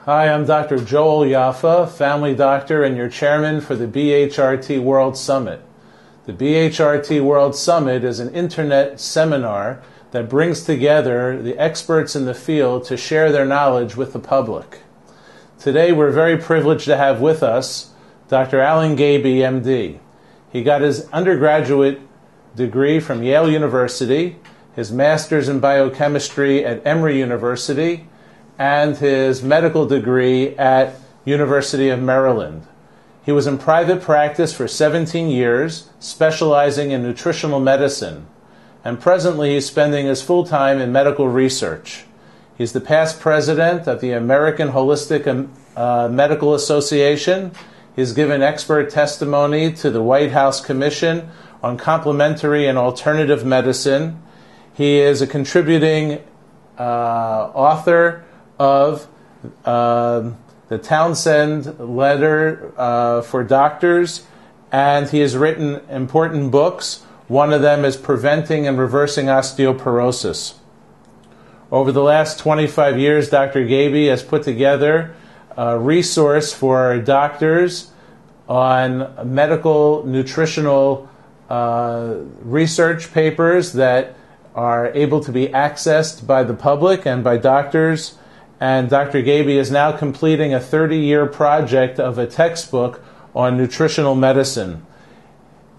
Hi, I'm Dr. Joel Yaffa, family doctor and your chairman for the BHRT World Summit. The BHRT World Summit is an internet seminar that brings together the experts in the field to share their knowledge with the public. Today we're very privileged to have with us Dr. Gaby, MD. He got his undergraduate degree from Yale University, his master's in biochemistry at Emory University, and his medical degree at University of Maryland. He was in private practice for 17 years, specializing in nutritional medicine, and presently he's spending his full time in medical research. He's the past president of the American Holistic Medical Association. He's given expert testimony to the White House Commission on Complementary and Alternative Medicine. He is a contributing author of the Townsend Letter for Doctors, and he has written important books. One of them is Preventing and Reversing Osteoporosis. Over the last 25 years, Dr. Gaby has put together a resource for doctors on medical nutritional research papers that are able to be accessed by the public and by doctors. And Dr. Gaby is now completing a 30-year project of a textbook on nutritional medicine.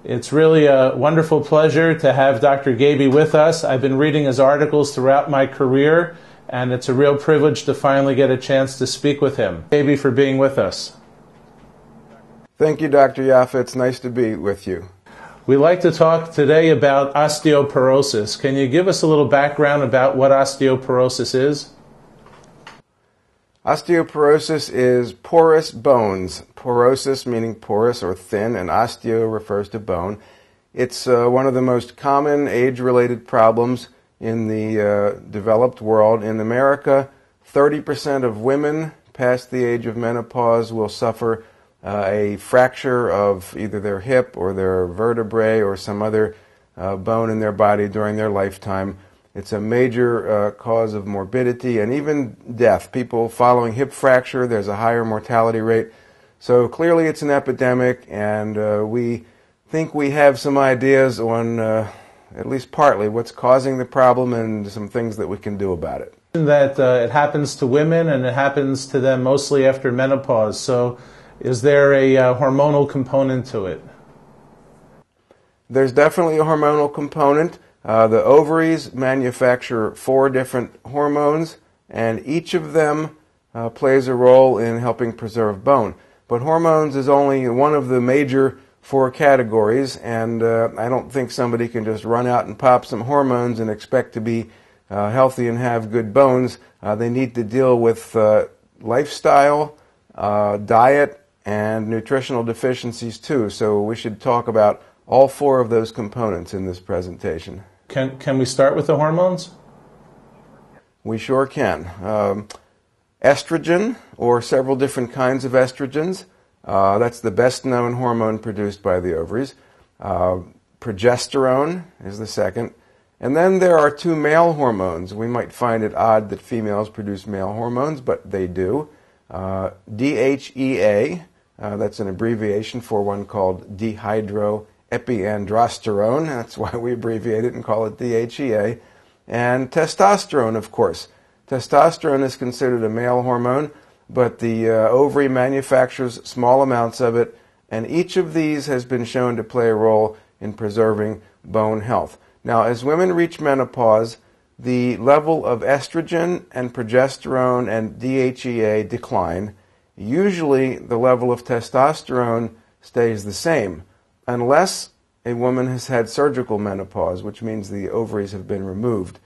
It's really a wonderful pleasure to have Dr. Gaby with us. I've been reading his articles throughout my career, and it's a real privilege to finally get a chance to speak with him. Gaby, for being with us. Thank you, Dr. Yaffa. It's nice to be with you. We'd like to talk today about osteoporosis. Can you give us a little background about what osteoporosis is? Osteoporosis is porous bones. Porosis meaning porous or thin, and osteo refers to bone. It's one of the most common age-related problems in the developed world. In America, 30% of women past the age of menopause will suffer a fracture of either their hip or their vertebrae or some other bone in their body during their lifetime. It's a major cause of morbidity and even death. People following hip fracture, there's a higher mortality rate. So clearly it's an epidemic, and we think we have some ideas on, at least partly, what's causing the problem and some things that we can do about it. That it happens to women, and it happens to them mostly after menopause. So is there a hormonal component to it? There's definitely a hormonal component. The ovaries manufacture 4 different hormones, and each of them plays a role in helping preserve bone. But hormones is only one of the major 4 categories, and I don't think somebody can just run out and pop some hormones and expect to be healthy and have good bones. They need to deal with lifestyle, diet, and nutritional deficiencies too. So we should talk about all 4 of those components in this presentation. Can we start with the hormones? We sure can. Estrogen, or several different kinds of estrogens, that's the best known hormone produced by the ovaries. Progesterone is the second. And then there are 2 male hormones. We might find it odd that females produce male hormones, but they do. DHEA, that's an abbreviation for one called dehydroepiandrosterone. That's why we abbreviate it and call it DHEA. And testosterone, of course. Testosterone is considered a male hormone, but the ovary manufactures small amounts of it, and each of these has been shown to play a role in preserving bone health. Now, as women reach menopause, the level of estrogen and progesterone and DHEA decline. Usually, the level of testosterone stays the same, unless a woman has had surgical menopause, which means the ovaries have been removed.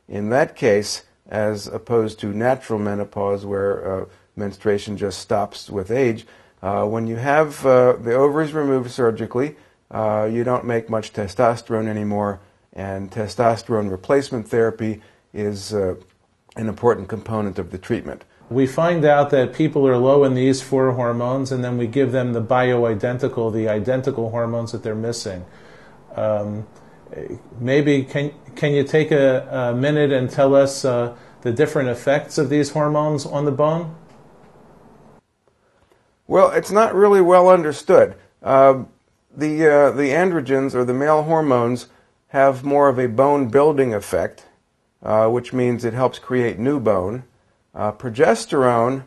In that case, as opposed to natural menopause where menstruation just stops with age, when you have the ovaries removed surgically, you don't make much testosterone anymore, and testosterone replacement therapy is an important component of the treatment. We find out that people are low in these 4 hormones, and then we give them the bioidentical, the identical hormones that they're missing. Maybe can you take a minute and tell us the different effects of these hormones on the bone? Well, it's not really well understood. The androgens, or the male hormones, have more of a bone-building effect, which means it helps create new bone. Progesterone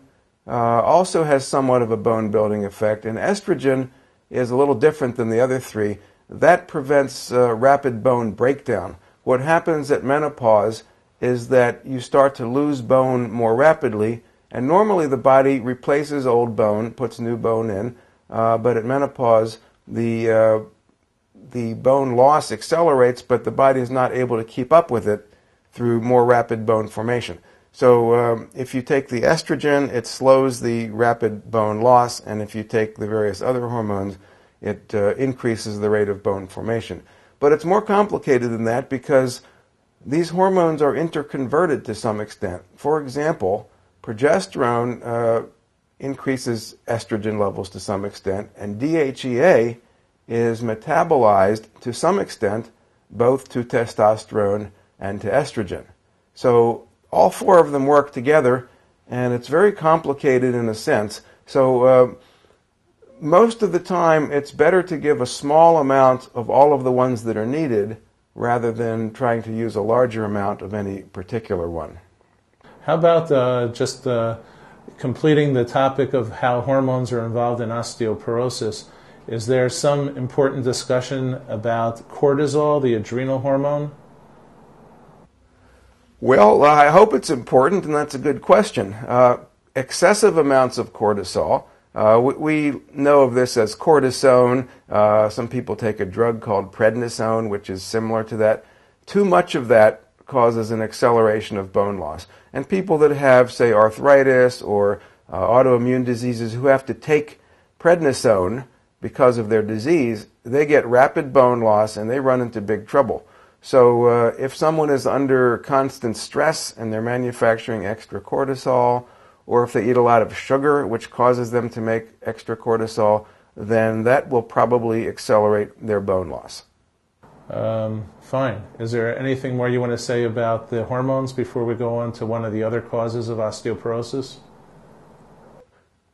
also has somewhat of a bone-building effect, and estrogen is a little different than the other three. That prevents rapid bone breakdown. What happens at menopause is that you start to lose bone more rapidly, and normally the body replaces old bone, puts new bone in, but at menopause the bone loss accelerates, but the body is not able to keep up with it through more rapid bone formation. So if you take the estrogen, it slows the rapid bone loss, and if you take the various other hormones, it increases the rate of bone formation. But it's more complicated than that because these hormones are interconverted to some extent. For example, progesterone increases estrogen levels to some extent, and DHEA is metabolized to some extent both to testosterone and to estrogen. So all four of them work together, and it's very complicated in a sense. So most of the time it's better to give a small amount of all of the ones that are needed rather than trying to use a larger amount of any particular one. How about just completing the topic of how hormones are involved in osteoporosis? Is there some important discussion about cortisol, the adrenal hormone? Well, I hope it's important, and that's a good question. Excessive amounts of cortisol, we know of this as cortisone. Some people take a drug called prednisone, which is similar to that. Too much of that causes an acceleration of bone loss. And people that have, say, arthritis or autoimmune diseases who have to take prednisone because of their disease, they get rapid bone loss and they run into big trouble. So if someone is under constant stress and they're manufacturing extra cortisol, or if they eat a lot of sugar, which causes them to make extra cortisol, then that will probably accelerate their bone loss. Fine. Is there anything more you want to say about the hormones before we go on to one of the other causes of osteoporosis?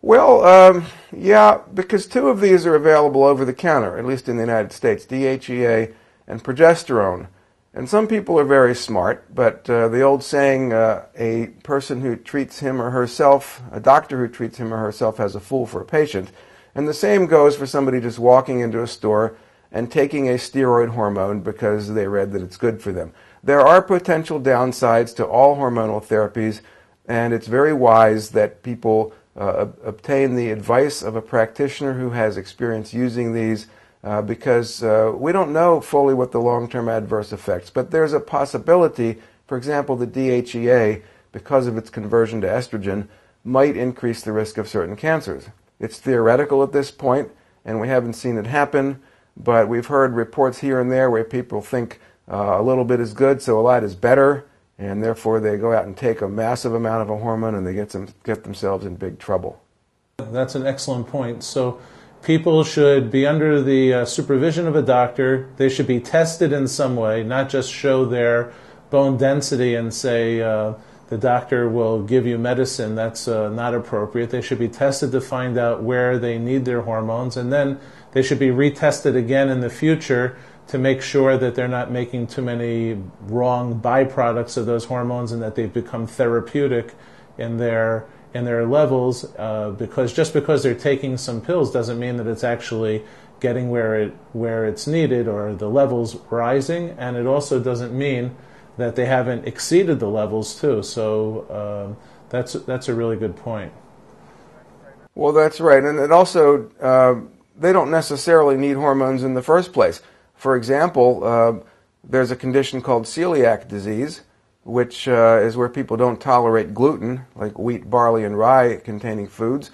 Well, yeah, because two of these are available over the counter, at least in the United States, DHEA and progesterone. And some people are very smart, but the old saying, a person who treats him or herself, a doctor who treats him or herself has a fool for a patient. And the same goes for somebody just walking into a store and taking a steroid hormone because they read that it's good for them. There are potential downsides to all hormonal therapies, and it's very wise that people obtain the advice of a practitioner who has experience using these, because we don't know fully what the long-term adverse effects, but there's a possibility, for example, the DHEA, because of its conversion to estrogen, might increase the risk of certain cancers. It's theoretical at this point, and we haven't seen it happen, but we've heard reports here and there where people think a little bit is good, so a lot is better, and therefore they go out and take a massive amount of a hormone and they get themselves in big trouble. That's an excellent point. So people should be under the supervision of a doctor. They should be tested in some way, not just show their bone density and say the doctor will give you medicine. That's not appropriate. They should be tested to find out where they need their hormones, and then they should be retested again in the future to make sure that they're not making too many wrong byproducts of those hormones and that they've become therapeutic in their levels, because just because they're taking some pills doesn't mean that it's actually getting where it's needed or the levels rising, and it also doesn't mean that they haven't exceeded the levels too. So that's a really good point. Well, that's right, and it also they don't necessarily need hormones in the first place. For example, there's a condition called celiac disease, which is where people don't tolerate gluten, like wheat, barley, and rye containing foods.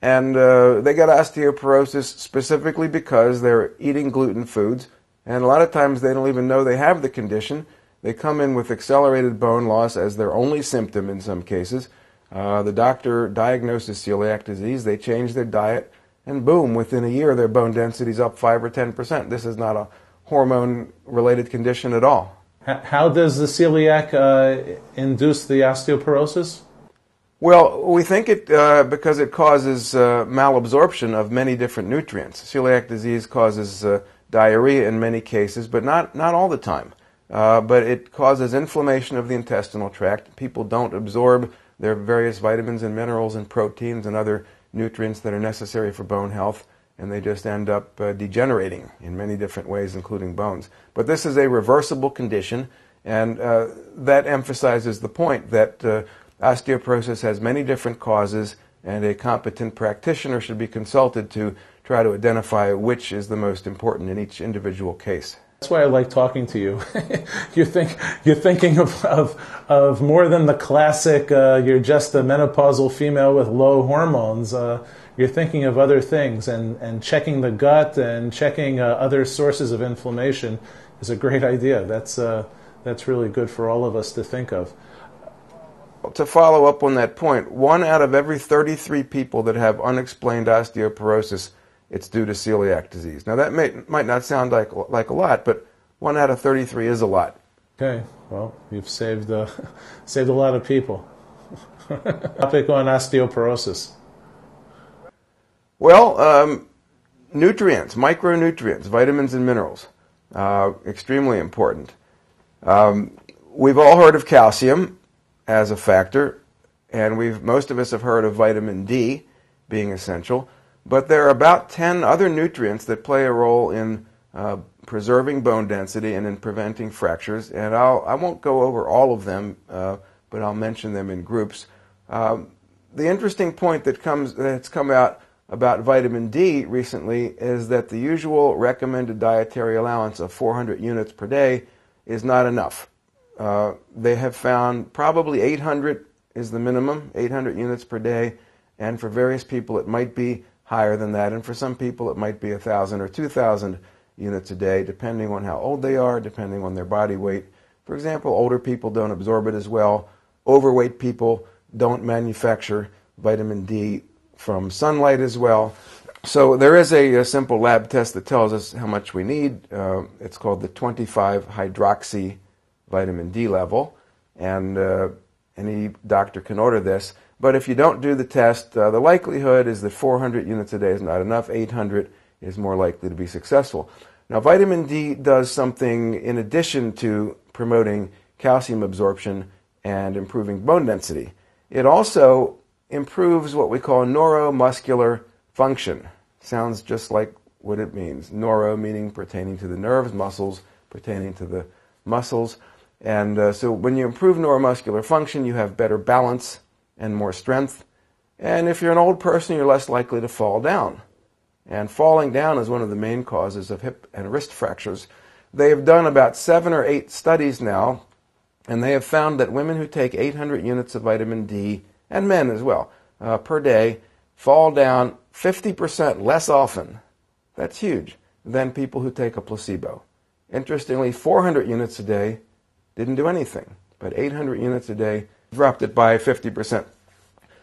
And they get osteoporosis specifically because they're eating gluten foods. And a lot of times they don't even know they have the condition. They come in with accelerated bone loss as their only symptom in some cases. The doctor diagnoses celiac disease, they change their diet, and boom, within a year their bone density is up 5 or 10%. This is not a hormone-related condition at all. How does the celiac induce the osteoporosis? Well, we think it because it causes malabsorption of many different nutrients. Celiac disease causes diarrhea in many cases, but not all the time. But it causes inflammation of the intestinal tract. People don't absorb their various vitamins and minerals and proteins and other nutrients that are necessary for bone health, and they just end up degenerating in many different ways, including bones. But this is a reversible condition, and that emphasizes the point that osteoporosis has many different causes, and a competent practitioner should be consulted to try to identify which is the most important in each individual case. That's why I like talking to you. You're thinking of more than the classic, you're just a menopausal female with low hormones. You're thinking of other things, and checking the gut and checking other sources of inflammation is a great idea. That's really good for all of us to think of. To follow up on that point, 1 out of every 33 people that have unexplained osteoporosis, it's due to celiac disease. Now that might not sound like a lot, but 1 out of 33 is a lot. Okay, well, you've saved a lot of people. Topic on osteoporosis. Well, nutrients, micronutrients, vitamins and minerals, extremely important. We've all heard of calcium as a factor, and most of us have heard of vitamin D being essential, but there are about 10 other nutrients that play a role in preserving bone density and in preventing fractures, and I won't go over all of them, but I'll mention them in groups. The interesting point that's come out about vitamin D recently is that the usual recommended dietary allowance of 400 units per day is not enough. They have found probably 800 is the minimum, 800 units per day, and for various people it might be higher than that, and for some people it might be 1,000 or 2,000 units a day, depending on how old they are, depending on their body weight. For example, older people don't absorb it as well. Overweight people don't manufacture vitamin D from sunlight as well. So there is a simple lab test that tells us how much we need. It's called the 25-hydroxy vitamin D level, and any doctor can order this. But if you don't do the test, the likelihood is that 400 units a day is not enough. 800 is more likely to be successful. Now, vitamin D does something in addition to promoting calcium absorption and improving bone density. It also improves what we call neuromuscular function. Sounds just like what it means. Neuro meaning pertaining to the nerves, muscles pertaining to the muscles. And so when you improve neuromuscular function, you have better balance and more strength. And if you're an old person, you're less likely to fall down. And falling down is one of the main causes of hip and wrist fractures. They have done about 7 or 8 studies now, and they have found that women who take 800 units of vitamin D, and men as well, per day, fall down 50% less often. That's huge, than people who take a placebo. Interestingly, 400 units a day didn't do anything, but 800 units a day dropped it by 50%.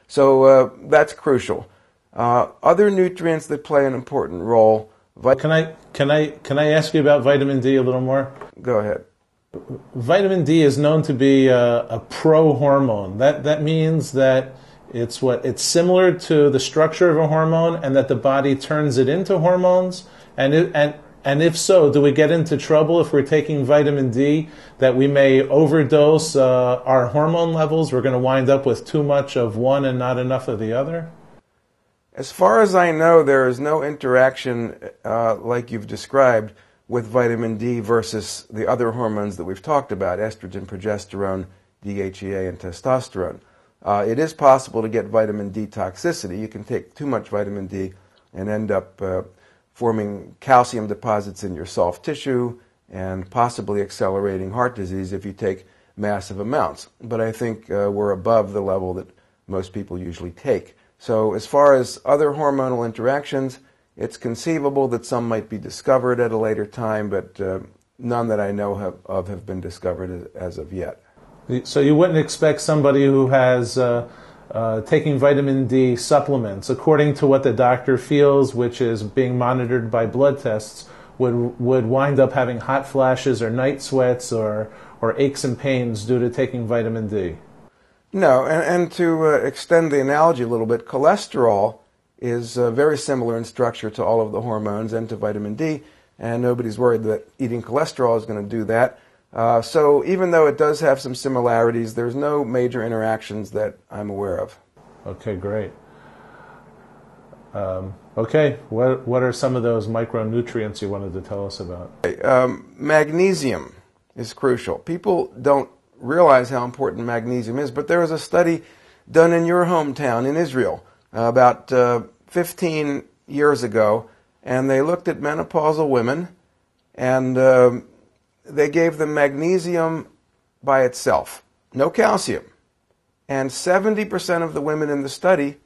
So that's crucial. Other nutrients that play an important role. Can I ask you about vitamin D a little more? Go ahead. Vitamin D is known to be a pro-hormone. That means that it's similar to the structure of a hormone, and that the body turns it into hormones. And if so, do we get into trouble if we're taking vitamin D, that we may overdose our hormone levels? We're going to wind up with too much of one and not enough of the other? As far as I know, there is no interaction like you've described with vitamin D versus the other hormones that we've talked about, estrogen, progesterone, DHEA, and testosterone. It is possible to get vitamin D toxicity. You can take too much vitamin D and end up forming calcium deposits in your soft tissue and possibly accelerating heart disease if you take massive amounts. But I think we're above the level that most people usually take. So as far as other hormonal interactions, it's conceivable that some might be discovered at a later time, but none that I know of have been discovered as of yet. So you wouldn't expect somebody who has taking vitamin D supplements, according to what the doctor feels, which is being monitored by blood tests, would wind up having hot flashes or night sweats or aches and pains due to taking vitamin D? No, and to extend the analogy a little bit, cholesterol is very similar in structure to all of the hormones and to vitamin D, and nobody's worried that eating cholesterol is going to do that. So even though it does have some similarities, there's no major interactions that I'm aware of. Okay, great. Okay, what are some of those micronutrients you wanted to tell us about? Magnesium is crucial. People don't realize how important magnesium is, but there was a study done in your hometown in Israel about 15 years ago, and they looked at menopausal women, and they gave them magnesium by itself, no calcium. And 70% of the women in the study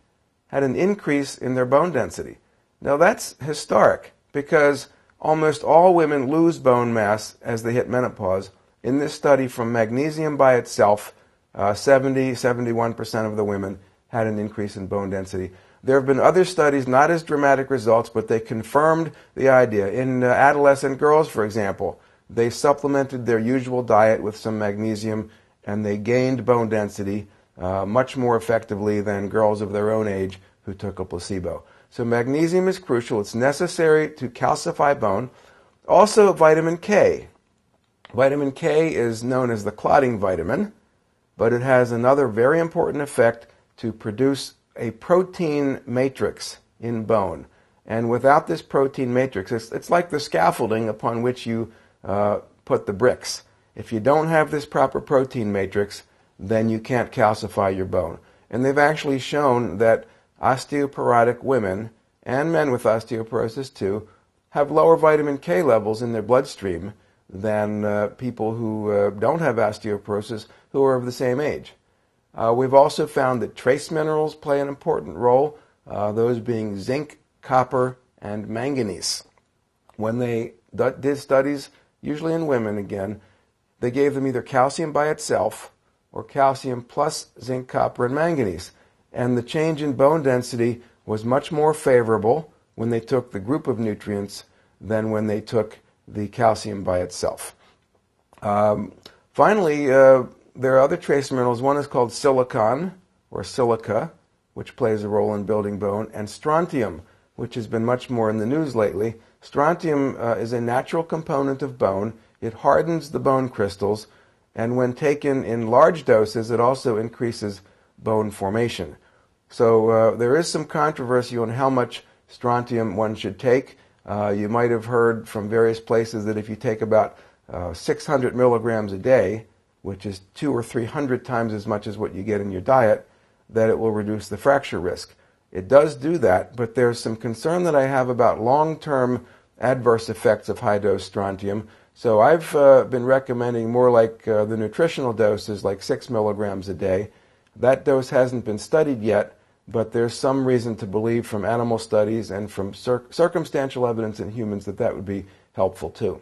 had an increase in their bone density. Now that's historic because almost all women lose bone mass as they hit menopause. In this study from magnesium by itself, 71% of the women had an increase in bone density. There have been other studies, not as dramatic results, but they confirmed the idea. In adolescent girls, for example, they supplemented their usual diet with some magnesium and they gained bone density much more effectively than girls of their own age who took a placebo. So magnesium is crucial. It's necessary to calcify bone. Also vitamin K. Vitamin K is known as the clotting vitamin, but it has another very important effect to produce a protein matrix in bone. And without this protein matrix, it's like the scaffolding upon which you put the bricks. If you don't have this proper protein matrix, then you can't calcify your bone. And they've actually shown that osteoporotic women and men with osteoporosis too have lower vitamin K levels in their bloodstream than people who don't have osteoporosis who are of the same age. We've also found that trace minerals play an important role, those being zinc, copper, and manganese. When they did studies, usually in women again, they gave them either calcium by itself or calcium plus zinc, copper, and manganese. And the change in bone density was much more favorable when they took the group of nutrients than when they took the calcium by itself. Finally, there are other trace minerals. One is called silicon, or silica, which plays a role in building bone, and strontium, which has been much more in the news lately. Strontium is a natural component of bone. It hardens the bone crystals, and when taken in large doses, it also increases bone formation. So there is some controversy on how much strontium one should take. You might have heard from various places that if you take about 600 milligrams a day, which is 200 or 300 times as much as what you get in your diet, that it will reduce the fracture risk. It does do that, but there's some concern that I have about long-term adverse effects of high-dose strontium. So I've been recommending more like the nutritional doses, like 6 milligrams a day. That dose hasn't been studied yet, but there's some reason to believe from animal studies and from circumstantial evidence in humans that that would be helpful too.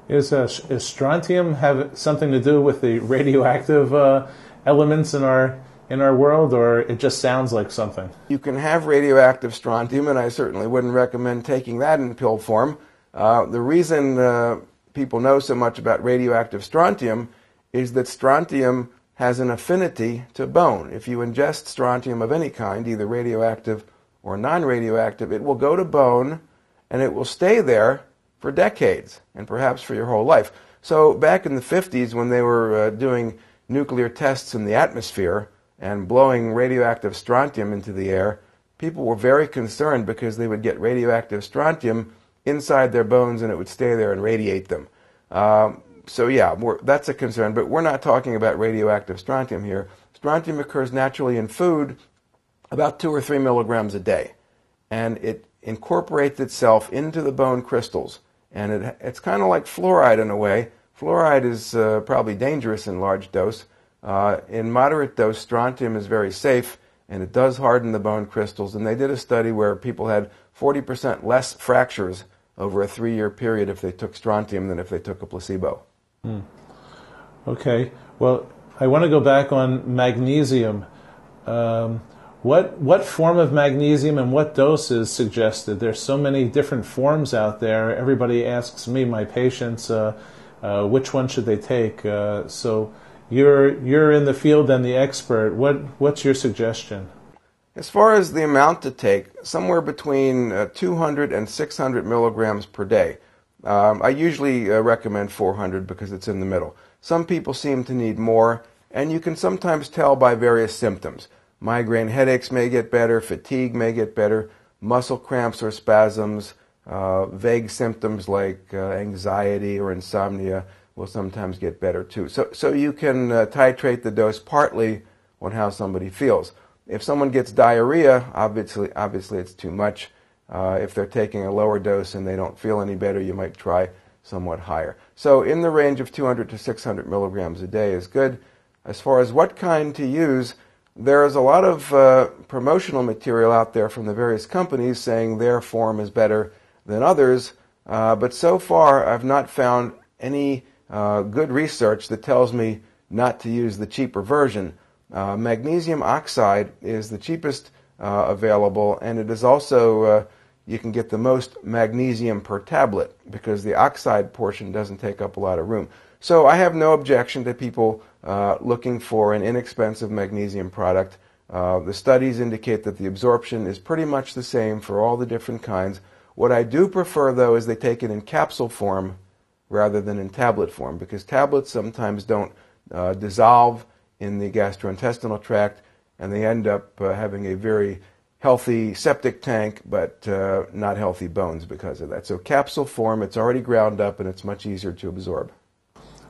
Is strontium have something to do with the radioactive elements in our world, or it just sounds like something? You can have radioactive strontium, and I certainly wouldn't recommend taking that in pill form. The reason people know so much about radioactive strontium is that strontium has an affinity to bone. If you ingest strontium of any kind, either radioactive or non-radioactive, it will go to bone and it will stay there for decades and perhaps for your whole life. So back in the 50s when they were doing nuclear tests in the atmosphere and blowing radioactive strontium into the air, people were very concerned because they would get radioactive strontium inside their bones and it would stay there and radiate them. So yeah, that's a concern, but we're not talking about radioactive strontium here. Strontium occurs naturally in food about 2 or 3 milligrams a day, and it incorporates itself into the bone crystals, and it's kind of like fluoride in a way. Fluoride is probably dangerous in large dose. In moderate dose, strontium is very safe, and it does harden the bone crystals, and they did a study where people had 40% less fractures over a 3-year period if they took strontium than if they took a placebo. Okay. Well, I want to go back on magnesium. What form of magnesium and what dose is suggested? There's so many different forms out there. Everybody asks me, my patients, which one should they take? So You're in the field and the expert. What's your suggestion? As far as the amount to take, somewhere between 200 and 600 milligrams per day. I usually recommend 400 because it's in the middle. Some people seem to need more, and you can sometimes tell by various symptoms. Migraine headaches may get better, fatigue may get better, muscle cramps or spasms, vague symptoms like anxiety or insomnia will sometimes get better too. So you can titrate the dose partly on how somebody feels. If someone gets diarrhea, obviously it's too much. If they're taking a lower dose and they don't feel any better, you might try somewhat higher. So in the range of 200 to 600 milligrams a day is good. As far as what kind to use, there is a lot of promotional material out there from the various companies saying their form is better than others, but so far I've not found any good research that tells me not to use the cheaper version. Magnesium oxide is the cheapest available, and it is also, you can get the most magnesium per tablet because the oxide portion doesn't take up a lot of room. So I have no objection to people looking for an inexpensive magnesium product. The studies indicate that the absorption is pretty much the same for all the different kinds. What I do prefer, though, is they take it in capsule form rather than in tablet form, because tablets sometimes don't dissolve in the gastrointestinal tract, and they end up having a very healthy septic tank, but not healthy bones because of that. So capsule form, it's already ground up, and it's much easier to absorb.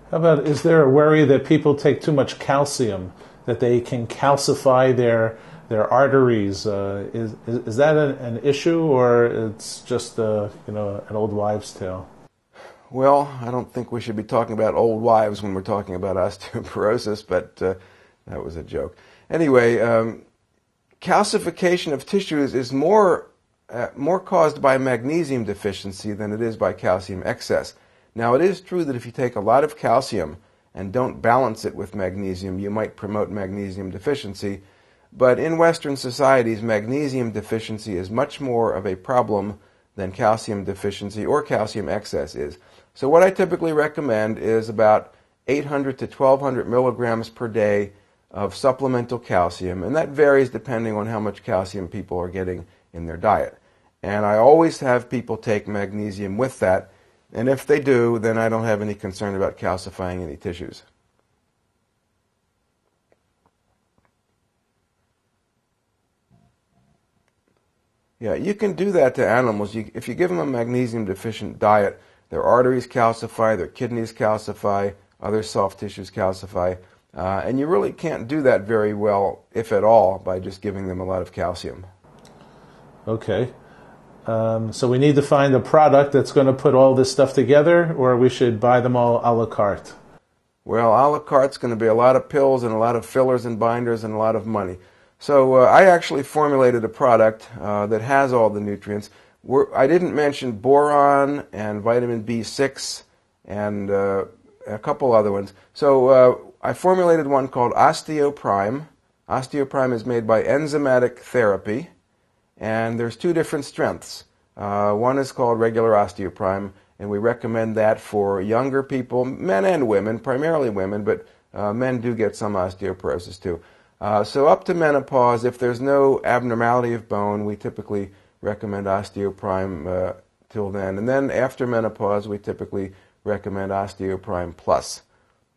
How about, is there a worry that people take too much calcium, that they can calcify their arteries? Is that an issue, or it's just an old wives' tale? Well, I don't think we should be talking about old wives when we're talking about osteoporosis, but that was a joke. Anyway, calcification of tissues is more caused by magnesium deficiency than it is by calcium excess. Now, it is true that if you take a lot of calcium and don't balance it with magnesium, you might promote magnesium deficiency. But in Western societies, magnesium deficiency is much more of a problem than calcium deficiency or calcium excess is. So what I typically recommend is about 800 to 1200 milligrams per day of supplemental calcium, and that varies depending on how much calcium people are getting in their diet. And I always have people take magnesium with that, and if they do, then I don't have any concern about calcifying any tissues. Yeah, you can do that to animals. If you give them a magnesium-deficient diet, their arteries calcify, their kidneys calcify, other soft tissues calcify, and you really can't do that very well, if at all, by just giving them a lot of calcium. Okay. So we need to find a product that's going to put all this stuff together, or we should buy them all a la carte? Well, a la carte's going to be a lot of pills and a lot of fillers and binders and a lot of money. So I actually formulated a product that has all the nutrients. I didn't mention boron and vitamin B6 and a couple other ones. So I formulated one called Osteoprime. Osteoprime is made by enzymatic therapy, and there's two different strengths. One is called regular Osteoprime, and we recommend that for younger people, men and women, primarily women, but men do get some osteoporosis too. So up to menopause, if there's no abnormality of bone, we typically recommend Osteoprime till then. And then after menopause, we typically recommend Osteoprime Plus.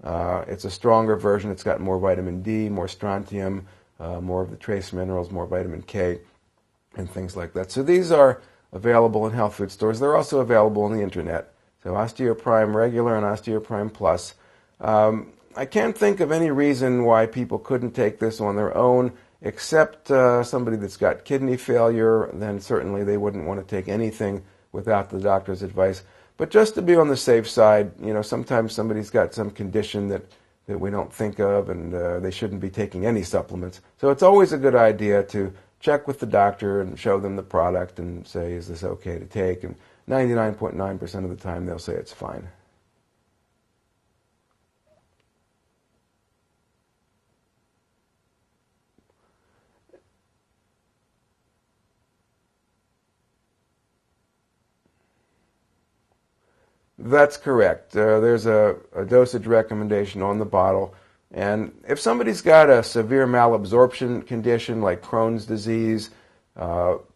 It's a stronger version. It's got more vitamin D, more strontium, more of the trace minerals, more vitamin K, and things like that. So these are available in health food stores. They're also available on the internet. So Osteoprime Regular and Osteoprime Plus. I can't think of any reason why people couldn't take this on their own, except somebody that's got kidney failure. Then certainly they wouldn't want to take anything without the doctor's advice. But just to be on the safe side, sometimes somebody's got some condition that we don't think of, and they shouldn't be taking any supplements. So it's always a good idea to check with the doctor and show them the product and say, is this okay to take? And 99.9% of the time they'll say it's fine. That's correct. There's a dosage recommendation on the bottle. And if somebody's got a severe malabsorption condition like Crohn's disease,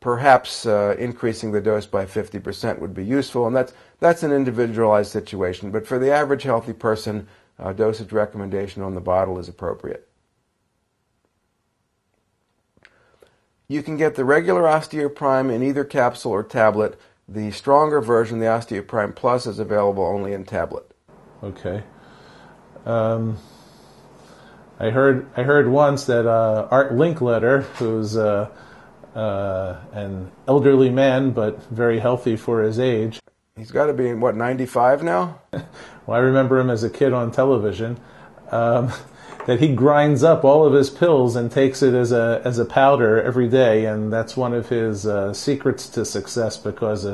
perhaps increasing the dose by 50% would be useful, and that's an individualized situation. But for the average healthy person, dosage recommendation on the bottle is appropriate. You can get the regular Osteoprime in either capsule or tablet. The stronger version, the Osteoprime Plus, is available only in tablet. Okay. I heard once that Art Linkletter, who's an elderly man but very healthy for his age. He's got to be, 95 now? Well, I remember him as a kid on television. That he grinds up all of his pills and takes it as a powder every day, and that's one of his secrets to success because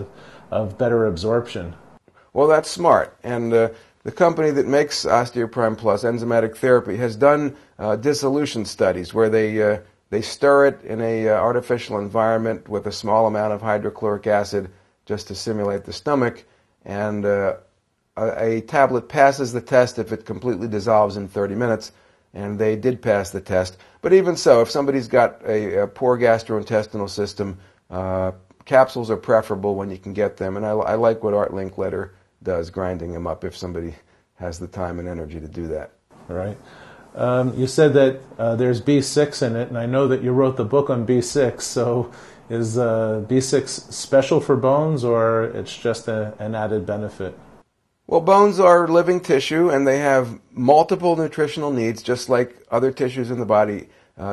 of better absorption. Well, that's smart. And the company that makes Osteoprime Plus, Enzymatic Therapy, has done dissolution studies where they stir it in a artificial environment with a small amount of hydrochloric acid just to simulate the stomach, and a tablet passes the test if it completely dissolves in 30 minutes, and they did pass the test. But even so, if somebody's got a poor gastrointestinal system, capsules are preferable when you can get them, and I like what Art Linkletter does, grinding them up if somebody has the time and energy to do that. All right. You said that there's B6 in it, and I know that you wrote the book on B6, so is B6 special for bones, or it's just an added benefit? Well, bones are living tissue, and they have multiple nutritional needs, just like other tissues in the body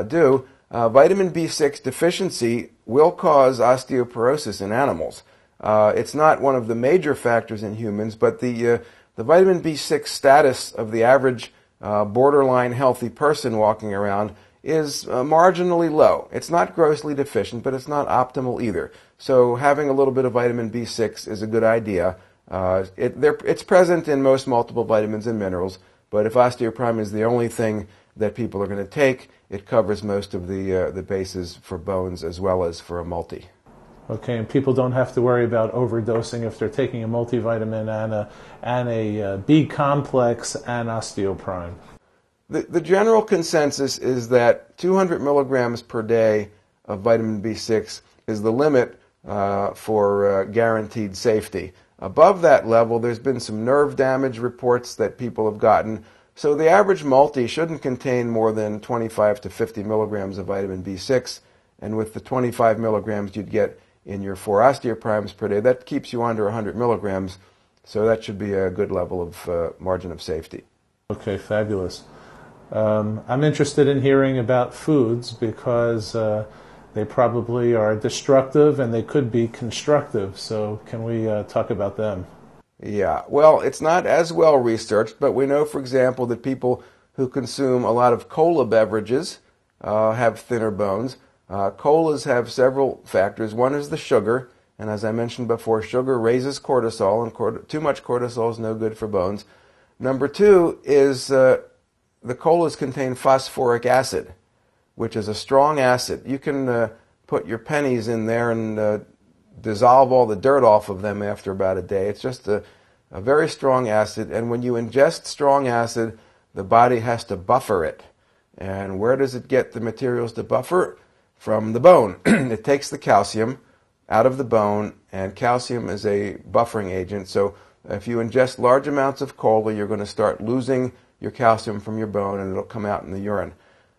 do. Vitamin B6 deficiency will cause osteoporosis in animals. It's not one of the major factors in humans, but the vitamin B6 status of the average borderline healthy person walking around is marginally low. It's not grossly deficient, but it's not optimal either. So having a little bit of vitamin B6 is a good idea. It's present in most multiple vitamins and minerals, but if Osteoprime is the only thing that people are going to take, it covers most of the bases for bones as well as for a multi. Okay, and people don't have to worry about overdosing if they're taking a multivitamin and a B complex and Osteoprime. The general consensus is that 200 milligrams per day of vitamin B6 is the limit for guaranteed safety. Above that level, there's been some nerve damage reports that people have gotten. So the average multi shouldn't contain more than 25 to 50 milligrams of vitamin B6. And with the 25 milligrams you'd get in your 4 Osteoprimes per day, that keeps you under 100 milligrams. So that should be a good level of margin of safety. Okay, fabulous. I'm interested in hearing about foods because they probably are destructive and they could be constructive. So can we talk about them? Yeah, well, it's not as well researched, but we know, for example, that people who consume a lot of cola beverages have thinner bones. Colas have several factors. One is the sugar, and as I mentioned before, sugar raises cortisol, and too much cortisol is no good for bones. Number 2 is the colas contain phosphoric acid, which is a strong acid. You can put your pennies in there and dissolve all the dirt off of them after about a day. It's just a very strong acid, and when you ingest strong acid, the body has to buffer it. And where does it get the materials to buffer? From the bone. It takes the calcium out of the bone, and calcium is a buffering agent. So if you ingest large amounts of cola, you're going to start losing your calcium from your bone, and it'll come out in the urine.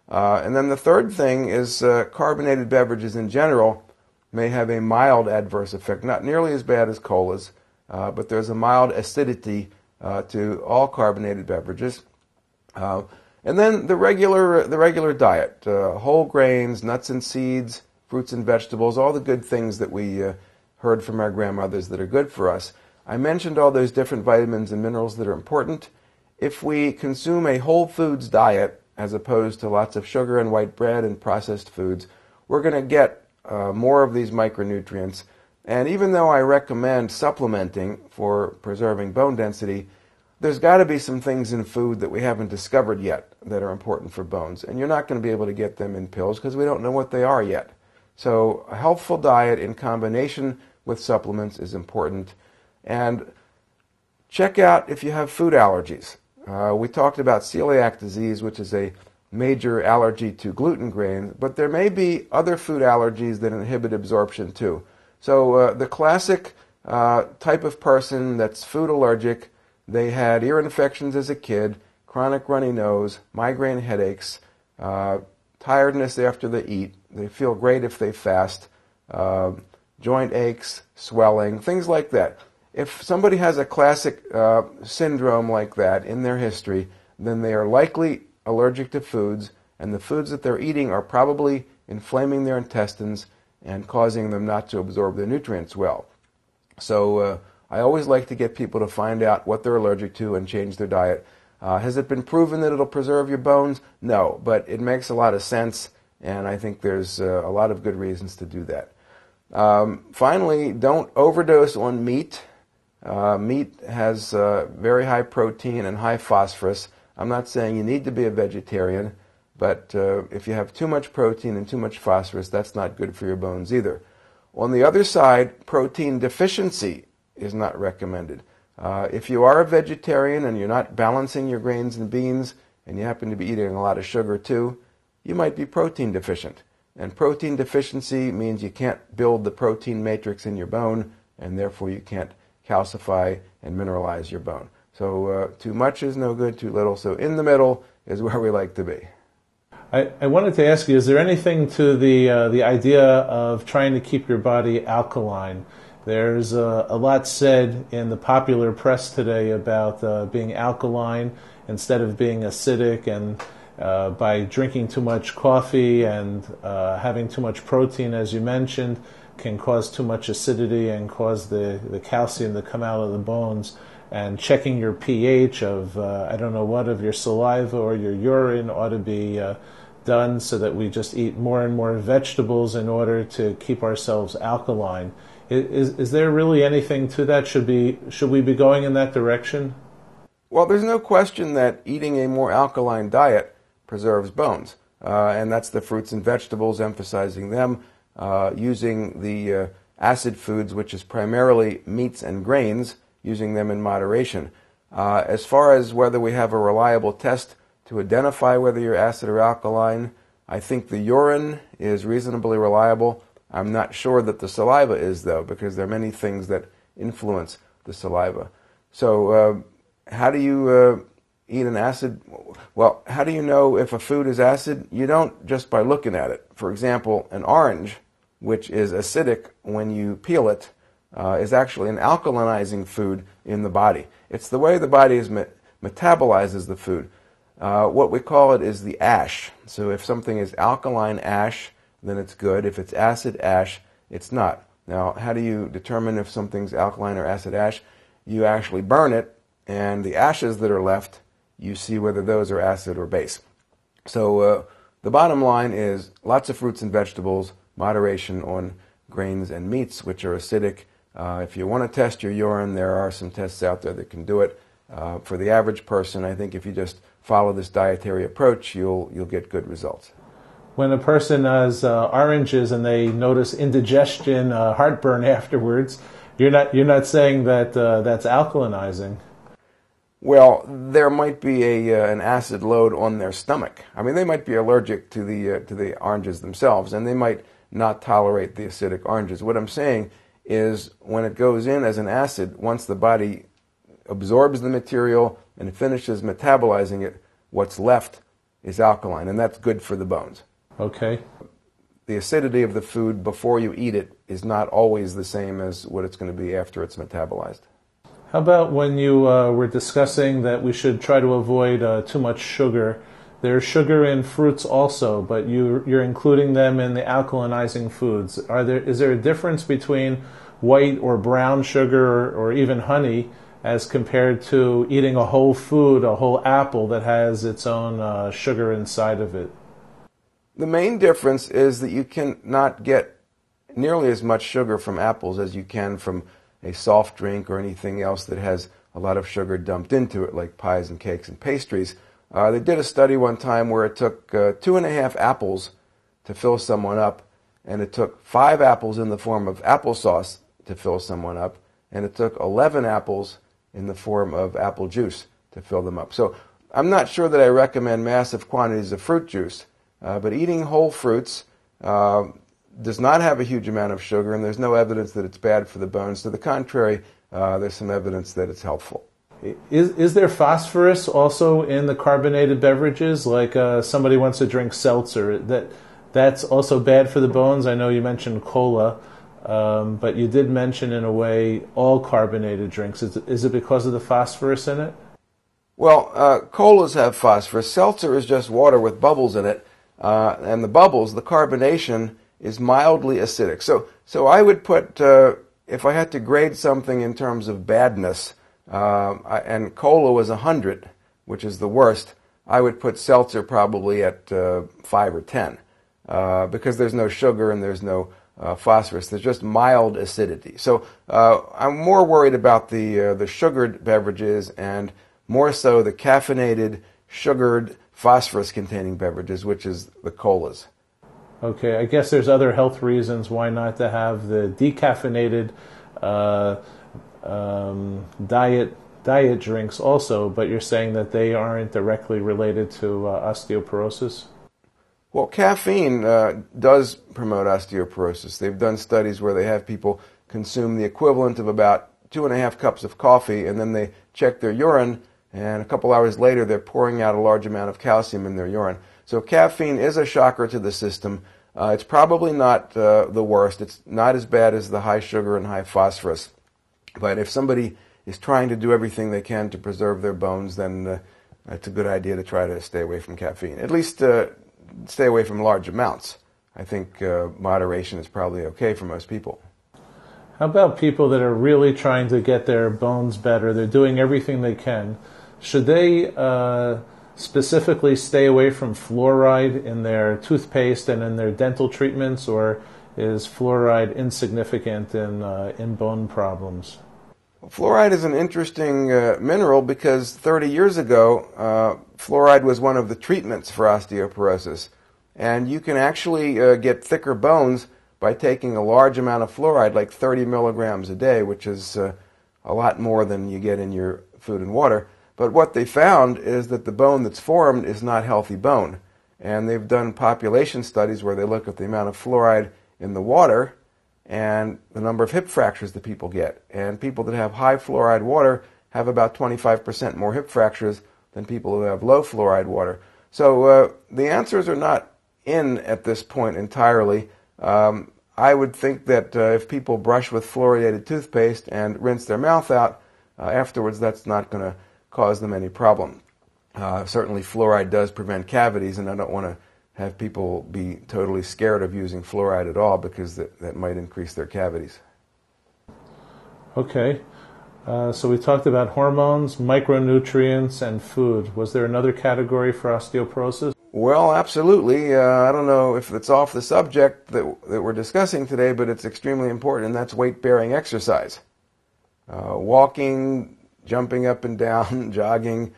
And then the third thing is carbonated beverages in general may have a mild adverse effect, not nearly as bad as colas, but there's a mild acidity to all carbonated beverages. And then the regular diet, whole grains, nuts and seeds, fruits and vegetables, all the good things that we heard from our grandmothers that are good for us. I mentioned all those different vitamins and minerals that are important. If we consume a whole foods diet, as opposed to lots of sugar and white bread and processed foods, we're going to get more of these micronutrients. And even though I recommend supplementing for preserving bone density, there's got to be some things in food that we haven't discovered yet that are important for bones. And you're not going to be able to get them in pills because we don't know what they are yet. So a healthful diet in combination with supplements is important. And check out if you have food allergies. We talked about celiac disease, which is a major allergy to gluten grains, but there may be other food allergies that inhibit absorption too. So the classic type of person that's food allergic, they had ear infections as a kid, chronic runny nose, migraine headaches, tiredness after they eat. They feel great if they fast, joint aches, swelling, things like that. If somebody has a classic syndrome like that in their history, then they are likely allergic to foods, and the foods that they're eating are probably inflaming their intestines and causing them not to absorb the nutrients well. So I always like to get people to find out what they're allergic to and change their diet. Has it been proven that it'll preserve your bones? No, but it makes a lot of sense, and I think there's a lot of good reasons to do that. Finally, don't overdose on meat. Meat has very high protein and high phosphorus. I'm not saying you need to be a vegetarian, but if you have too much protein and too much phosphorus, that's not good for your bones either. On the other side, protein deficiency is not recommended. If you are a vegetarian and you're not balancing your grains and beans, and you happen to be eating a lot of sugar too, you might be protein deficient. And protein deficiency means you can't build the protein matrix in your bone, and therefore you can't calcify and mineralize your bone. So too much is no good, too little. So in the middle is where we like to be. I wanted to ask you, is there anything to the idea of trying to keep your body alkaline? There's a lot said in the popular press today about being alkaline instead of being acidic, and by drinking too much coffee and having too much protein, as you mentioned, can cause too much acidity and cause the calcium to come out of the bones. And checking your pH of, I don't know what, of your saliva or your urine ought to be done so that we just eat more and more vegetables in order to keep ourselves alkaline. Is there really anything to that? Should we be going in that direction? Well, there's no question that eating a more alkaline diet preserves bones. And that's the fruits and vegetables, emphasizing them, using the acid foods, which is primarily meats and grains, using them in moderation. As far as whether we have a reliable test to identify whether you're acid or alkaline, I think the urine is reasonably reliable. I'm not sure that the saliva is, though, because there are many things that influence the saliva. So how do you eat an acid? Well, how do you know if a food is acid? You don't just by looking at it. For example, an orange, which is acidic when you peel it, is actually an alkalinizing food in the body. It's the way the body metabolizes the food. What we call it is the ash. So if something is alkaline ash, then it's good. If it's acid ash, it's not. Now, how do you determine if something's alkaline or acid ash? You actually burn it, and the ashes that are left, you see whether those are acid or base. So the bottom line is lots of fruits and vegetables, moderation on grains and meats, which are acidic. If you want to test your urine, there are some tests out there that can do it. For the average person, I think if you just follow this dietary approach, you'll get good results. When a person has oranges and they notice indigestion, heartburn afterwards, you're not saying that that's alkalinizing. Well, there might be an acid load on their stomach. I mean, they might be allergic to the oranges themselves, and they might not tolerate the acidic oranges. What I'm saying is when it goes in as an acid, once the body absorbs the material and finishes metabolizing it, what's left is alkaline, and that's good for the bones. Okay. The acidity of the food before you eat it is not always the same as what it's going to be after it's metabolized. How about when you were discussing that we should try to avoid too much sugar? There's sugar in fruits also, but you're including them in the alkalinizing foods. Is there a difference between white or brown sugar or even honey as compared to eating a whole food, a whole apple that has its own sugar inside of it? The main difference is that you cannot get nearly as much sugar from apples as you can from a soft drink or anything else that has a lot of sugar dumped into it, like pies and cakes and pastries. They did a study one time where it took 2.5 apples to fill someone up, and it took 5 apples in the form of applesauce to fill someone up, and it took 11 apples in the form of apple juice to to fill them up. So I'm not sure that I recommend massive quantities of fruit juice, but eating whole fruits does not have a huge amount of sugar, and there's no evidence that it's bad for the bones. To the contrary, there's some evidence that it's helpful. Is there phosphorus also in the carbonated beverages? Like somebody wants to drink seltzer, that's also bad for the bones? I know you mentioned cola, but you did mention in a way all carbonated drinks. Is it because of the phosphorus in it? Well, colas have phosphorus. Seltzer is just water with bubbles in it, and the bubbles, the carbonation, is mildly acidic. So I would put, if I had to grade something in terms of badness, and cola was 100, which is the worst, I would put seltzer probably at 5 or 10, because there's no sugar and there's no phosphorus. There's just mild acidity. So I'm more worried about the sugared beverages, and more so the caffeinated, sugared, phosphorus-containing beverages, which is the colas. Okay, I guess there's other health reasons why not to have the decaffeinated diet drinks also, but you're saying that they aren't directly related to osteoporosis? Well, caffeine does promote osteoporosis. They've done studies where they have people consume the equivalent of about 2.5 cups of coffee, and then they check their urine, and a couple hours later they're pouring out a large amount of calcium in their urine. So caffeine is a shocker to the system. It's probably not the worst. It's not as bad as the high sugar and high phosphorus. But if somebody is trying to do everything they can to preserve their bones, then it's a good idea to try to stay away from caffeine. At least stay away from large amounts. I think moderation is probably okay for most people. How about people that are really trying to get their bones better? They're doing everything they can. Should they specifically stay away from fluoride in their toothpaste and in their dental treatments, or is fluoride insignificant in bone problems? Fluoride is an interesting mineral because 30 years ago, fluoride was one of the treatments for osteoporosis. And you can actually get thicker bones by taking a large amount of fluoride, like 30 milligrams a day, which is a lot more than you get in your food and water. But what they found is that the bone that's formed is not healthy bone. And they've done population studies where they look at the amount of fluoride in the water and the number of hip fractures that people get. And people that have high fluoride water have about 25% more hip fractures than people who have low fluoride water. So the answers are not in at this point entirely. I would think that if people brush with fluoridated toothpaste and rinse their mouth out afterwards, that's not going to cause them any problem. Certainly fluoride does prevent cavities, and I don't want to have people be totally scared of using fluoride at all because that might increase their cavities. Okay. So we talked about hormones, micronutrients, and food. Was there another category for osteoporosis? Well, absolutely. I don't know if it's off the subject that we're discussing today, but it's extremely important, and that's weight-bearing exercise. Walking, jumping up and down, jogging,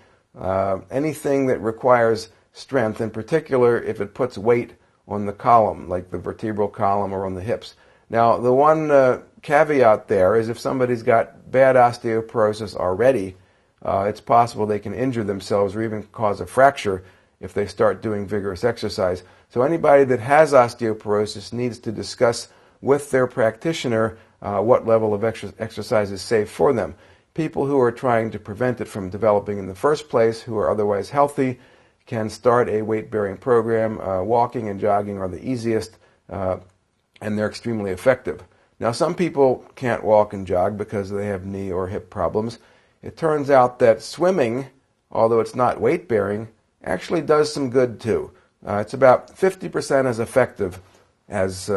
anything that requires strength, in particular if it puts weight on the column, like the vertebral column or on the hips. Now, the one caveat there is if somebody's got bad osteoporosis already, it's possible they can injure themselves or even cause a fracture if they start doing vigorous exercise. So anybody that has osteoporosis needs to discuss with their practitioner what level of exercise is safe for them. People who are trying to prevent it from developing in the first place, who are otherwise healthy, can start a weight-bearing program. Walking and jogging are the easiest, and they're extremely effective. Now, some people can't walk and jog because they have knee or hip problems. It turns out that swimming, although it's not weight-bearing, actually does some good too. It's about 50% as effective as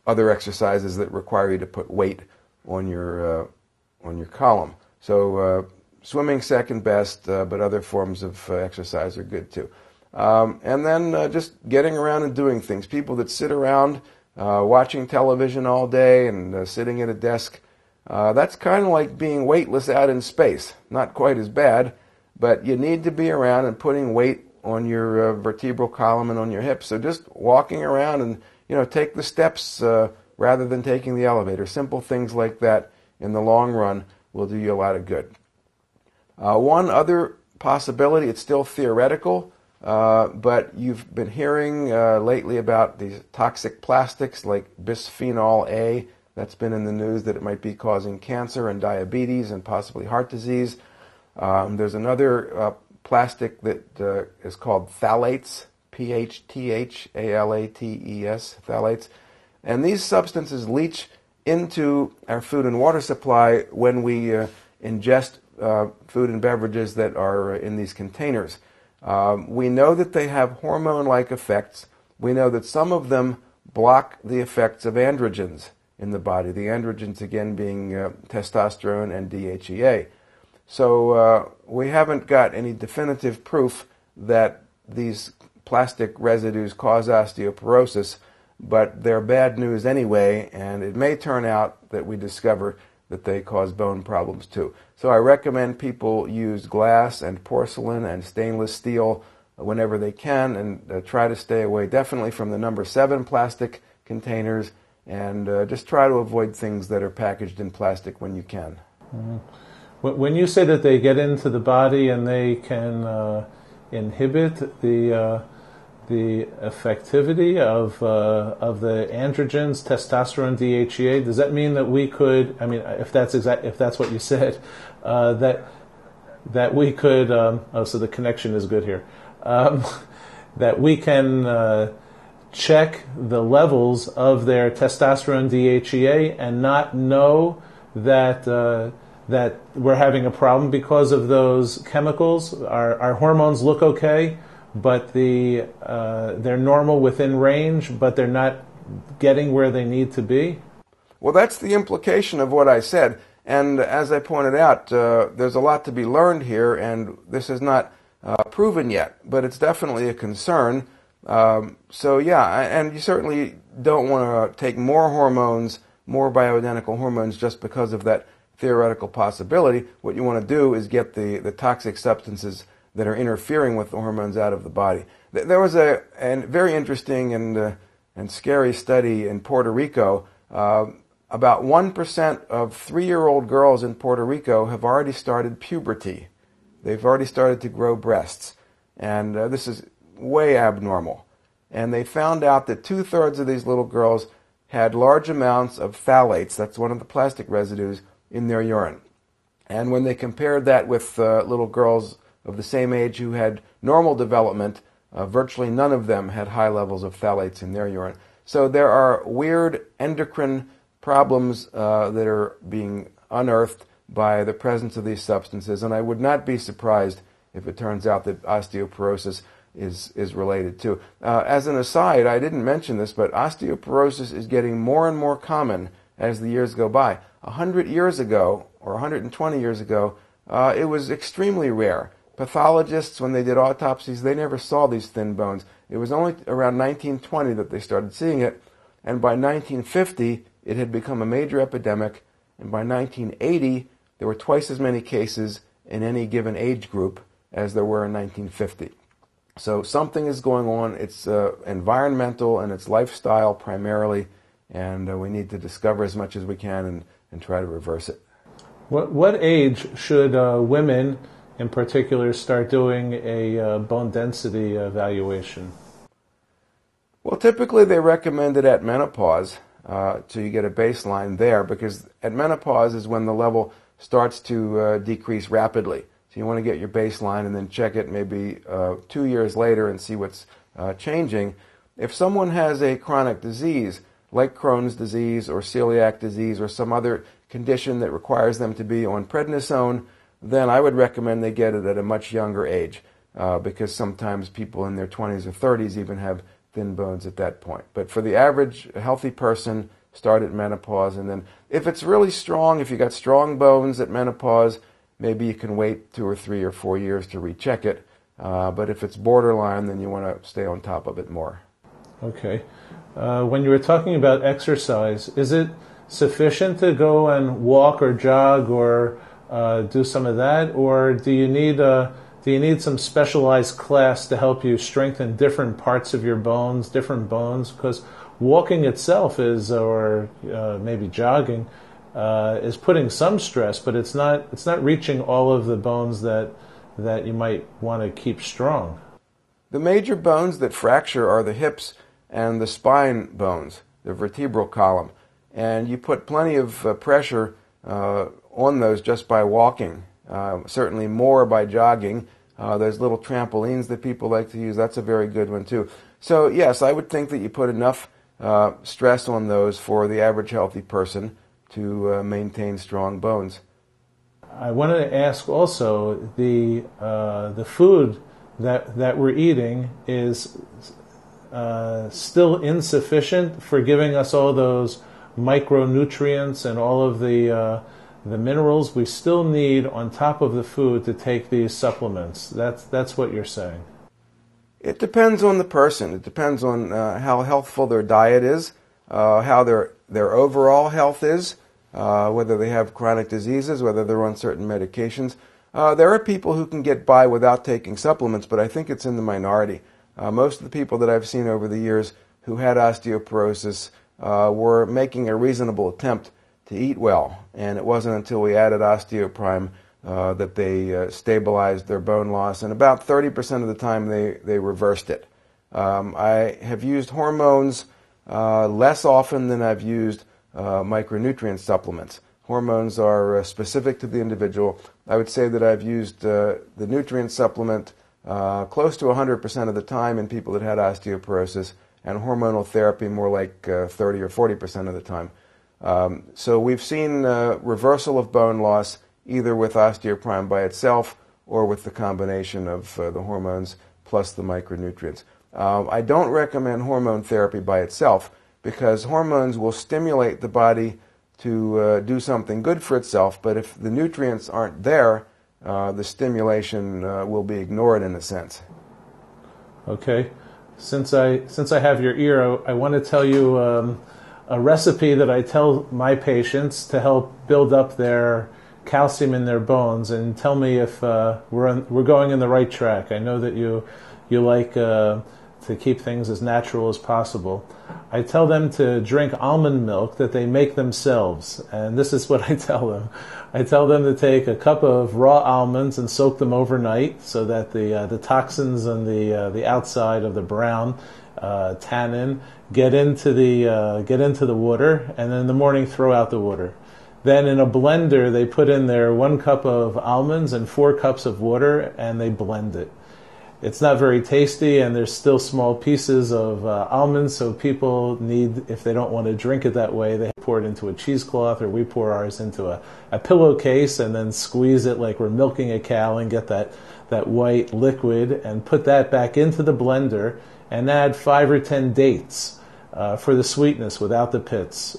other exercises that require you to put weight on your column. So swimming second best, but other forms of exercise are good too. And then just getting around and doing things. People that sit around watching television all day and sitting at a desk, that's kind of like being weightless out in space. Not quite as bad, but you need to be around and putting weight on your vertebral column and on your hips. So just walking around and take the steps rather than taking the elevator. Simple things like that in the long run will do you a lot of good. One other possibility. It's still theoretical, but you've been hearing lately about these toxic plastics like bisphenol A. That's been in the news that it might be causing cancer and diabetes and possibly heart disease. There's another plastic that is called phthalates, Phthalates, phthalates. And these substances leach into our food and water supply when we ingest food and beverages that are in these containers. We know that they have hormone-like effects. We know that some of them block the effects of androgens in the body, the androgens again being testosterone and DHEA. So we haven't got any definitive proof that these plastic residues cause osteoporosis, but they're bad news anyway, and it may turn out that we discover that they cause bone problems too. So I recommend people use glass and porcelain and stainless steel whenever they can, and try to stay away definitely from the number 7 plastic containers, and just try to avoid things that are packaged in plastic when you can. Mm-hmm. When you say that they get into the body and they can inhibit the effectivity of the androgens, testosterone, DHEA, does that mean that we could? I mean, if that's what you said, that we could. So the connection is good here. That we can check the levels of their testosterone, DHEA, and not know that that we're having a problem because of those chemicals. Our hormones look okay, but they're normal within range, but they're not getting where they need to be. Well, that's the implication of what I said. And as I pointed out, there's a lot to be learned here, and this is not proven yet, but it's definitely a concern. So yeah, and you certainly don't want to take more hormones, more bioidentical hormones, just because of that theoretical possibility. What you want to do is get the toxic substances that are interfering with the hormones out of the body. There was a very interesting and scary study in Puerto Rico. About 1% of 3-year-old girls in Puerto Rico have already started puberty. They've already started to grow breasts. And this is way abnormal. And they found out that 2/3 of these little girls had large amounts of phthalates, that's one of the plastic residues, in their urine. And when they compared that with little girls of the same age who had normal development, virtually none of them had high levels of phthalates in their urine. So there are weird endocrine problems that are being unearthed by the presence of these substances, and I would not be surprised if it turns out that osteoporosis is related too. As an aside, I didn't mention this, but osteoporosis is getting more and more common as the years go by. 100 years ago, or 120 years ago, it was extremely rare. Pathologists, when they did autopsies, they never saw these thin bones. It was only around 1920 that they started seeing it, and by 1950, it had become a major epidemic, and by 1980, there were twice as many cases in any given age group as there were in 1950. So something is going on. It's environmental and it's lifestyle primarily, and we need to discover as much as we can and try to reverse it. What age should women in particular start doing a bone density evaluation? Well, typically they recommend it at menopause, so you get a baseline there, because at menopause is when the level starts to decrease rapidly. So you want to get your baseline and then check it maybe 2 years later and see what's changing. If someone has a chronic disease, like Crohn's disease or celiac disease or some other condition that requires them to be on prednisone, then I would recommend they get it at a much younger age, because sometimes people in their 20s or 30s even have thin bones at that point. But for the average healthy person, start at menopause, and then if it's really strong, if you got strong bones at menopause, maybe you can wait 2 or 3 or 4 years to recheck it. But if it's borderline, then you want to stay on top of it more. Okay. When you were talking about exercise, is it sufficient to go and walk or jog or do some of that, or do you need some specialized class to help you strengthen different parts of your bones, different bones? Because walking itself is, or maybe jogging, is putting some stress, but it's not reaching all of the bones that that you might want to keep strong? The major bones that fracture are the hips and the spine bones, the vertebral column. And you put plenty of pressure on those just by walking, certainly more by jogging. There's little trampolines that people like to use. That's a very good one too. So yes, I would think that you put enough stress on those for the average healthy person to maintain strong bones. I wanted to ask also, the food that we're eating is still insufficient for giving us all those micronutrients and all of the minerals we still need on top of the food to take these supplements. That's what you're saying. It depends on the person. It depends on how healthful their diet is, how their overall health is, whether they have chronic diseases, whether they're on certain medications. There are people who can get by without taking supplements, but I think it's in the minority. Most of the people that I've seen over the years who had osteoporosis were making a reasonable attempt to eat well, and it wasn't until we added Osteoprime that they stabilized their bone loss, and about 30% of the time they reversed it. I have used hormones less often than I've used micronutrient supplements. Hormones are specific to the individual. I would say that I've used the nutrient supplement close to 100% of the time in people that had osteoporosis, and hormonal therapy more like 30 or 40% of the time. So we've seen reversal of bone loss either with Osteoprime by itself or with the combination of the hormones plus the micronutrients. I don't recommend hormone therapy by itself because hormones will stimulate the body to do something good for itself, but if the nutrients aren't there, the stimulation will be ignored in a sense. Okay. Since I have your ear, I want to tell you a recipe that I tell my patients to help build up their calcium in their bones, and tell me if we're going in the right track. I know that you like to keep things as natural as possible. I tell them to drink almond milk that they make themselves, and this is what I tell them. I tell them to take a cup of raw almonds and soak them overnight so that the toxins on the outside of the brown tannin get into the water, and then in the morning throw out the water. Then in a blender they put in there 1 cup of almonds and 4 cups of water, and they blend it. It's not very tasty, and there's still small pieces of almonds, so people need, if they don't want to drink it that way, they pour it into a cheesecloth, or we pour ours into a pillowcase and then squeeze it like we're milking a cow and get that white liquid, and put that back into the blender and add 5 or 10 dates for the sweetness without the pits.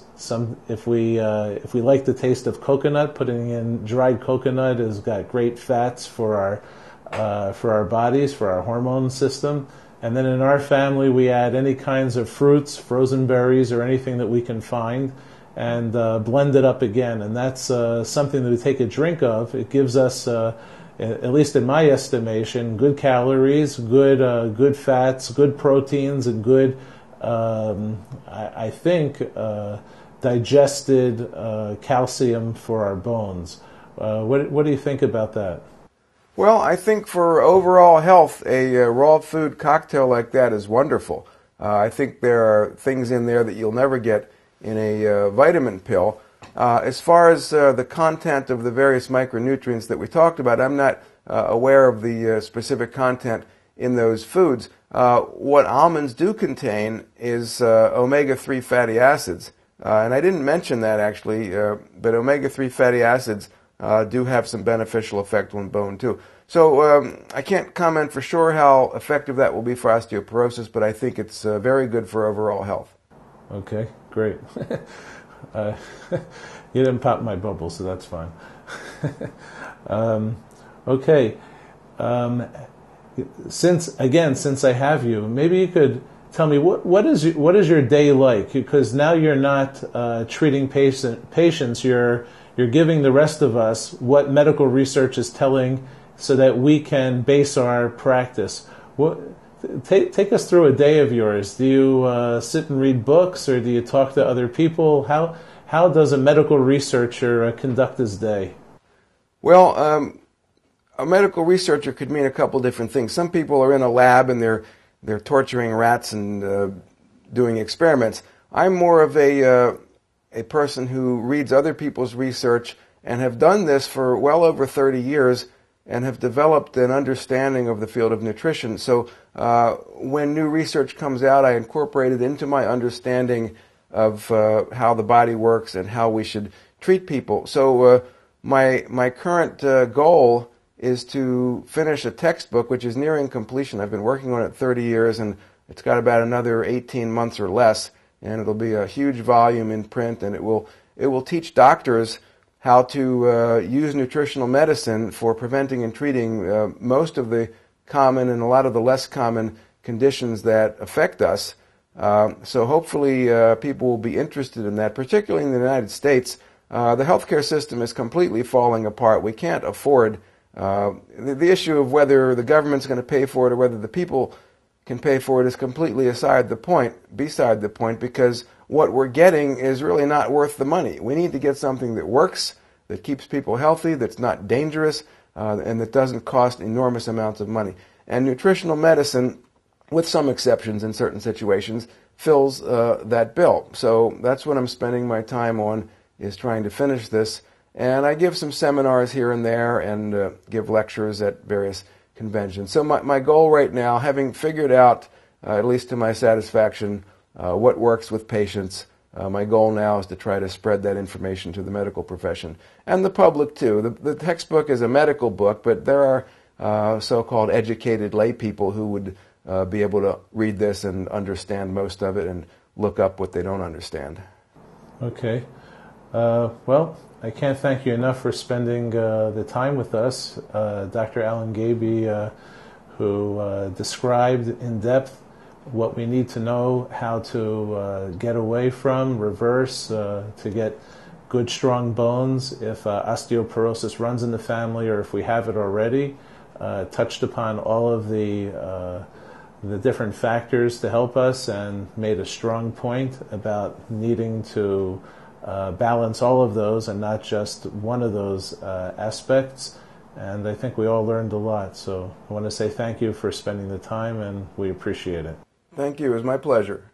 If we like the taste of coconut, putting in dried coconut has got great fats for our bodies, for our hormone system. And then in our family, we add any kinds of fruits, frozen berries, or anything that we can find, and blend it up again. And that's something that we take a drink of. It gives us, at least in my estimation, good calories, good fats, good proteins, and good, I think, digested calcium for our bones. What do you think about that? Well, I think for overall health, a raw food cocktail like that is wonderful. I think there are things in there that you'll never get in a vitamin pill. As far as the content of the various micronutrients that we talked about, I'm not aware of the specific content in those foods. What almonds do contain is omega-3 fatty acids. And I didn't mention that actually, but omega-3 fatty acids do have some beneficial effect on bone too. So I can't comment for sure how effective that will be for osteoporosis, but I think it's very good for overall health. Okay, great. You didn't pop my bubble, so that's fine. Okay. Since I have you, maybe you could tell me what is your day like? Because now you're not treating patients. You're giving the rest of us what medical research is telling, so that we can base our practice. Take us through a day of yours. Do you sit and read books, or do you talk to other people? How does a medical researcher conduct his day? Well, a medical researcher could mean a couple different things. Some people are in a lab and they're torturing rats and doing experiments. I'm more of a person who reads other people's research and have done this for well over 30 years and have developed an understanding of the field of nutrition. So when new research comes out, I incorporate it into my understanding of how the body works and how we should treat people. So my current goal is to finish a textbook, which is nearing completion. I've been working on it 30 years, and it's got about another 18 months or less, and it'll be a huge volume in print, and it will teach doctors how to use nutritional medicine for preventing and treating most of the common and a lot of the less common conditions that affect us. So hopefully people will be interested in that, particularly in the United States. The healthcare system is completely falling apart. We can't afford the issue of whether the government's going to pay for it or whether the people can pay for it is completely beside the point, because what we're getting is really not worth the money. We need to get something that works, that keeps people healthy, that's not dangerous, and that doesn't cost enormous amounts of money. And nutritional medicine, with some exceptions in certain situations, fills that bill. So that's what I'm spending my time on, is trying to finish this. And I give some seminars here and there and give lectures at various conventions. So my goal right now, having figured out, at least to my satisfaction, what works with patients, my goal now is to try to spread that information to the medical profession and the public too. The textbook is a medical book, but there are so-called educated lay people who would be able to read this and understand most of it and look up what they don't understand. Okay. Well, I can't thank you enough for spending the time with us. Dr. Alan Gaby, who described in depth what we need to know, how to get away from, reverse, to get good, strong bones if osteoporosis runs in the family or if we have it already. Touched upon all of the different factors to help us and made a strong point about needing to balance all of those and not just one of those aspects. And I think we all learned a lot. So I want to say thank you for spending the time, and we appreciate it. Thank you. It was my pleasure.